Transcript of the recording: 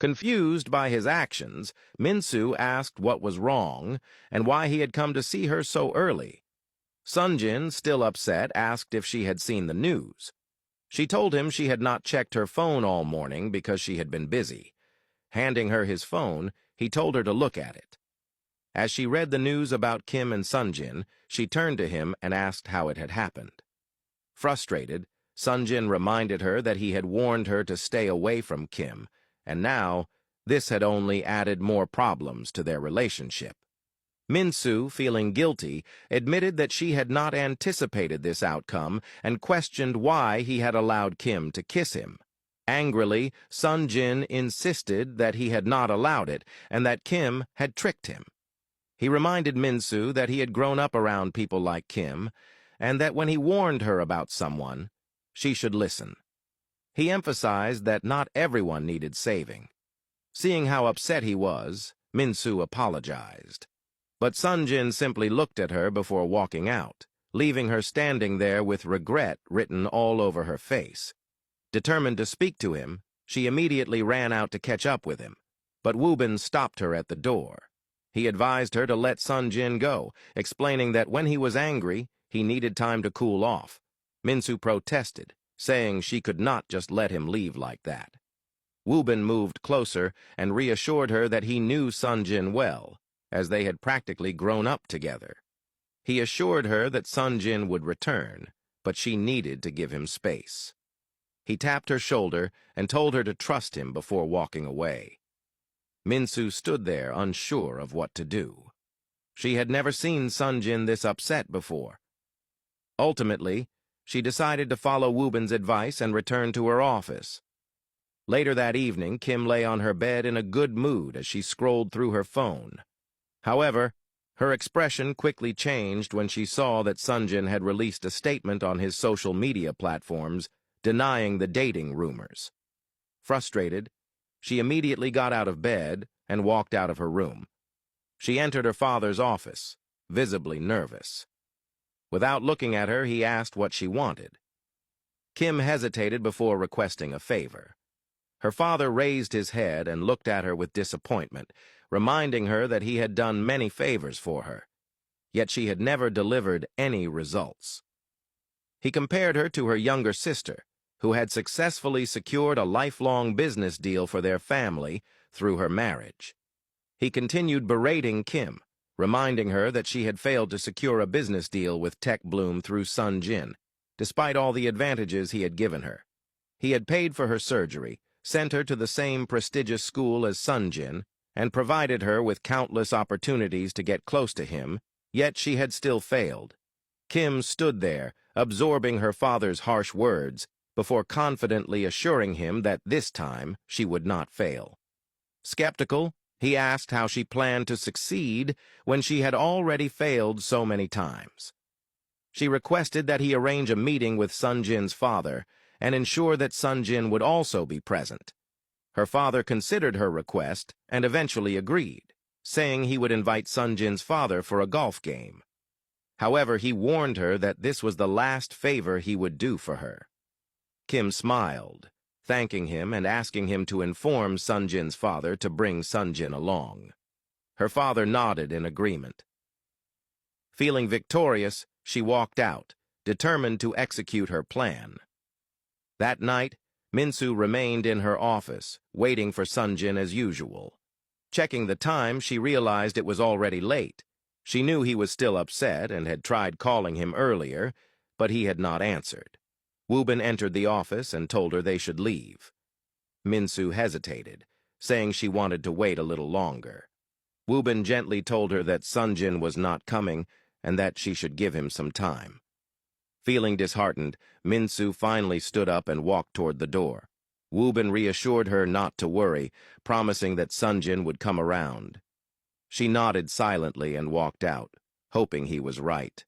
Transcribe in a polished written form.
Confused by his actions, Minsu asked what was wrong and why he had come to see her so early. Sonjin, still upset, asked if she had seen the news. She told him she had not checked her phone all morning because she had been busy. Handing her his phone, he told her to look at it. As she read the news about Kim and Sonjin, she turned to him and asked how it had happened. Frustrated, Sonjin reminded her that he had warned her to stay away from Kim, and now this had only added more problems to their relationship. Minsu, feeling guilty, admitted that she had not anticipated this outcome and questioned why he had allowed Kim to kiss him. Angrily, Sonjin insisted that he had not allowed it and that Kim had tricked him. He reminded Minsu that he had grown up around people like Kim and that when he warned her about someone, she should listen. He emphasized that not everyone needed saving. Seeing how upset he was, Minsu apologized. But Sonjin simply looked at her before walking out, leaving her standing there with regret written all over her face. Determined to speak to him, she immediately ran out to catch up with him, but Woobin stopped her at the door. He advised her to let Sonjin go, explaining that when he was angry, he needed time to cool off. Minsu protested, saying she could not just let him leave like that. Woobin moved closer and reassured her that he knew Sonjin well, as they had practically grown up together. He assured her that Sonjin would return, but she needed to give him space. He tapped her shoulder and told her to trust him before walking away. Minsu stood there unsure of what to do. She had never seen Sonjin this upset before. Ultimately, she decided to follow Woobin's advice and return to her office. Later that evening, Kim lay on her bed in a good mood as she scrolled through her phone. However, her expression quickly changed when she saw that Sonjin had released a statement on his social media platforms denying the dating rumors. Frustrated, she immediately got out of bed and walked out of her room. She entered her father's office, visibly nervous. Without looking at her, he asked what she wanted. Kim hesitated before requesting a favor. Her father raised his head and looked at her with disappointment, reminding her that he had done many favors for her, yet she had never delivered any results. He compared her to her younger sister, who had successfully secured a lifelong business deal for their family through her marriage. He continued berating Kim, reminding her that she had failed to secure a business deal with Tech Bloom through Sonjin, despite all the advantages he had given her. He had paid for her surgery, sent her to the same prestigious school as Sonjin, and provided her with countless opportunities to get close to him, yet she had still failed. Kim stood there, absorbing her father's harsh words, before confidently assuring him that this time she would not fail. Skeptical, he asked how she planned to succeed when she had already failed so many times. She requested that he arrange a meeting with Sonjin's father and ensure that Sonjin would also be present. Her father considered her request and eventually agreed, saying he would invite Sonjin's father for a golf game. However, he warned her that this was the last favor he would do for her. Kim smiled, thanking him and asking him to inform Sonjin's father to bring Sonjin along. Her father nodded in agreement. Feeling victorious, she walked out, determined to execute her plan. That night, Minsu remained in her office, waiting for Sonjin as usual. Checking the time, she realized it was already late. She knew he was still upset and had tried calling him earlier, but he had not answered. Woobin entered the office and told her they should leave. Minsu hesitated, saying she wanted to wait a little longer. Woobin gently told her that Sonjin was not coming and that she should give him some time. Feeling disheartened, Minsu finally stood up and walked toward the door. Woobin reassured her not to worry, promising that Sonjin would come around. She nodded silently and walked out, hoping he was right.